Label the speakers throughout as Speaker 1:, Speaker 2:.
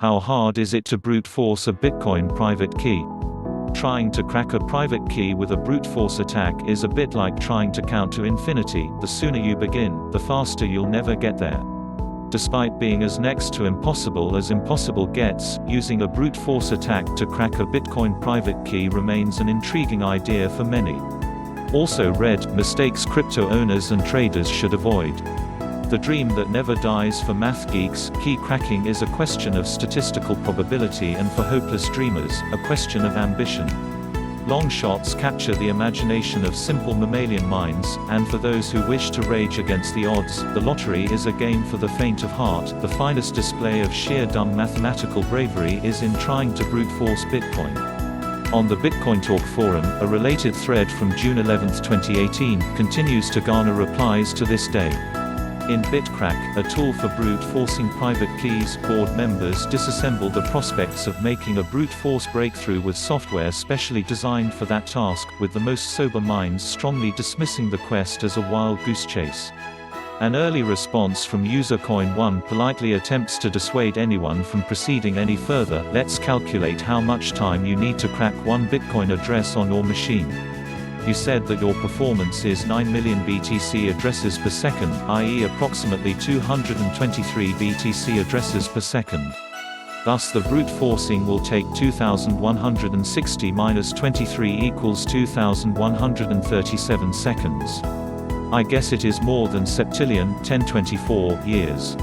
Speaker 1: How hard is it to brute force a Bitcoin private key? Trying to crack a private key with a brute force attack is a bit like trying to count to infinity. The sooner you begin, the faster you'll never get there. Despite being as next to impossible as impossible gets, using a brute force attack to crack a Bitcoin private key remains an intriguing idea for many. Also read, mistakes crypto owners and traders should avoid. The dream that never dies for math geeks, key cracking is a question of statistical probability, and for hopeless dreamers, a question of ambition. Long shots capture the imagination of simple mammalian minds, and for those who wish to rage against the odds, the lottery is a game for the faint of heart. The finest display of sheer dumb mathematical bravery is in trying to brute force Bitcoin. On the Bitcoin Talk forum, a related thread from June 11, 2018, continues to garner replies to this day. In BitCrack, a tool for brute forcing private keys, board members disassemble the prospects of making a brute force breakthrough with software specially designed for that task, with the most sober minds strongly dismissing the quest as a wild goose chase. An early response from user Coin1 politely attempts to dissuade anyone from proceeding any further. Let's calculate how much time you need to crack one Bitcoin address on your machine. You said that your performance is 9 million BTC addresses per second, i.e. approximately 223 BTC addresses per second. Thus the brute forcing will take 2160 minus 23 equals 2137 seconds. I guess it is more than septillion 1024 years.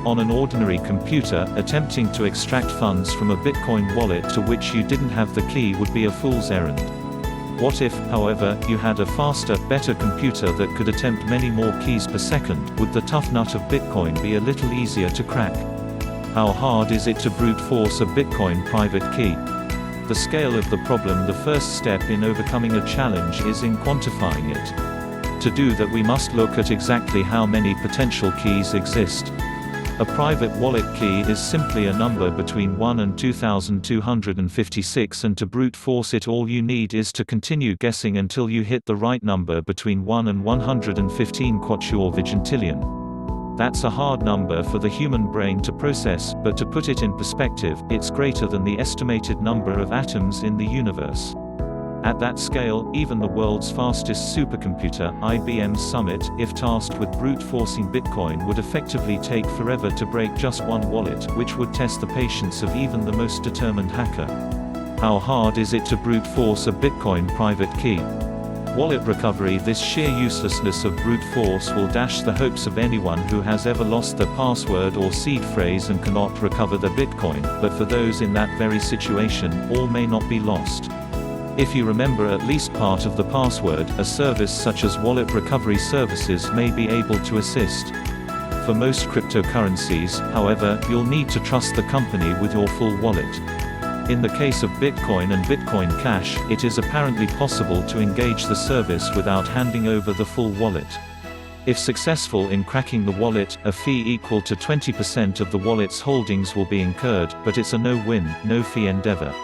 Speaker 1: On an ordinary computer, attempting to extract funds from a Bitcoin wallet to which you didn't have the key would be a fool's errand. What if, however, you had a faster, better computer that could attempt many more keys per second? Would the tough nut of Bitcoin be a little easier to crack? How hard is it to brute force a Bitcoin private key? The scale of the problem. The first step in overcoming a challenge is in quantifying it. To do that, we must look at exactly how many potential keys exist. A private wallet key is simply a number between 1 and 2256, and to brute force it, all you need is to continue guessing until you hit the right number between 1 and 115 quattuorvigintillion. That's a hard number for the human brain to process, but to put it in perspective, it's greater than the estimated number of atoms in the universe. At that scale, even the world's fastest supercomputer, IBM's Summit, if tasked with brute forcing Bitcoin, would effectively take forever to break just one wallet, which would test the patience of even the most determined hacker. How hard is it to brute force a Bitcoin private key? Wallet recovery. This sheer uselessness of brute force will dash the hopes of anyone who has ever lost their password or seed phrase and cannot recover their Bitcoin, but for those in that very situation, all may not be lost. If you remember at least part of the password, a service such as Wallet Recovery Services may be able to assist. For most cryptocurrencies, however, you'll need to trust the company with your full wallet. In the case of Bitcoin and Bitcoin Cash, it is apparently possible to engage the service without handing over the full wallet. If successful in cracking the wallet, a fee equal to 20% of the wallet's holdings will be incurred, but it's a no-win, no-fee endeavor.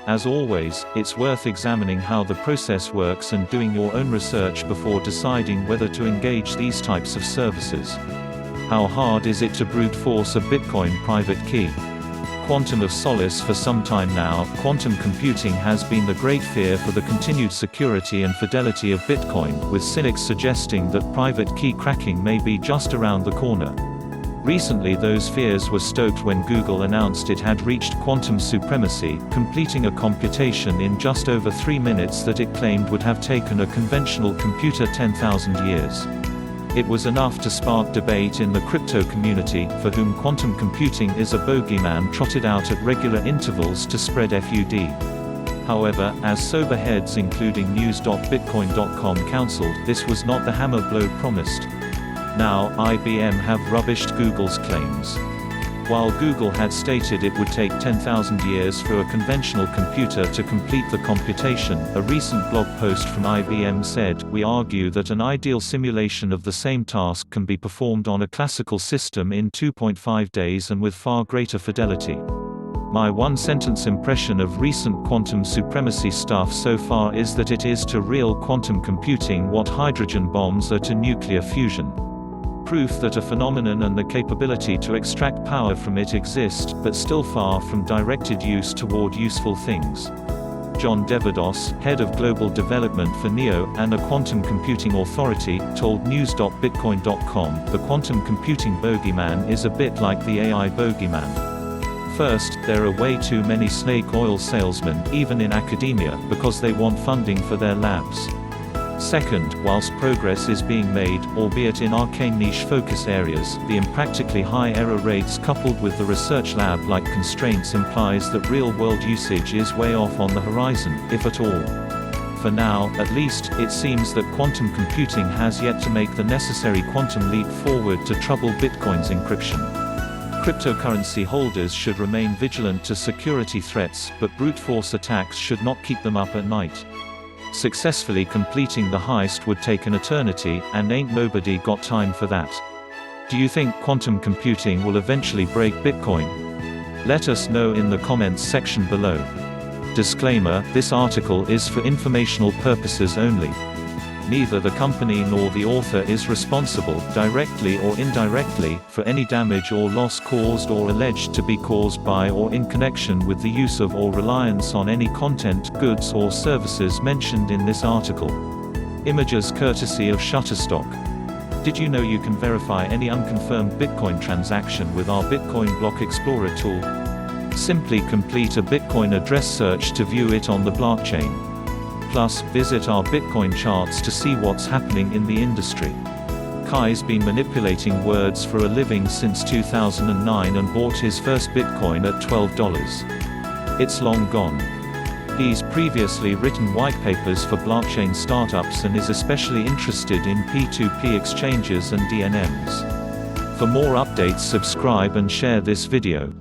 Speaker 1: As always, it's worth examining how the process works and doing your own research before deciding whether to engage these types of services. How hard is it to brute force a Bitcoin private key? Quantum of solace. For some time now, quantum computing has been the great fear for the continued security and fidelity of Bitcoin, with cynics suggesting that private key cracking may be just around the corner. Recently those fears were stoked when Google announced it had reached quantum supremacy, completing a computation in just over 3 minutes that it claimed would have taken a conventional computer 10,000 years. It was enough to spark debate in the crypto community, for whom quantum computing is a bogeyman trotted out at regular intervals to spread FUD. However, as sober heads including news.bitcoin.com counseled, this was not the hammer blow promised. Now, IBM have rubbished Google's claims. While Google had stated it would take 10,000 years for a conventional computer to complete the computation, a recent blog post from IBM said, "We argue that an ideal simulation of the same task can be performed on a classical system in 2.5 days and with far greater fidelity." My one-sentence impression of recent quantum supremacy stuff so far is that it is to real quantum computing what hydrogen bombs are to nuclear fusion. proof that a phenomenon and the capability to extract power from it exist, but still far from directed use toward useful things. John Devados, head of global development for NEO, and a quantum computing authority, told news.bitcoin.com, "The quantum computing bogeyman is a bit like the AI bogeyman. First, there are way too many snake oil salesmen, even in academia, because they want funding for their labs. Second, whilst progress is being made, albeit in arcane niche focus areas, the impractically high error rates coupled with the research lab-like constraints implies that real-world usage is way off on the horizon, if at all. For now, at least, it seems that quantum computing has yet to make the necessary quantum leap forward to trouble Bitcoin's encryption. Cryptocurrency holders should remain vigilant to security threats, but brute force attacks should not keep them up at night. Successfully completing the heist would take an eternity, and ain't nobody got time for that. Do you think quantum computing will eventually break Bitcoin? Let us know in the comments section below. Disclaimer: this article is for informational purposes only. Neither the company nor the author is responsible, directly or indirectly, for any damage or loss caused or alleged to be caused by or in connection with the use of or reliance on any content, goods or services mentioned in this article. Images courtesy of Shutterstock. Did you know you can verify any unconfirmed Bitcoin transaction with our Bitcoin Block Explorer tool? Simply complete a Bitcoin address search to view it on the blockchain. Plus, visit our Bitcoin charts to see what's happening in the industry. Kai's been manipulating words for a living since 2009 and bought his first Bitcoin at $12. It's long gone. He's previously written white papers for blockchain startups and is especially interested in P2P exchanges and DNMs. For more updates, subscribe and share this video.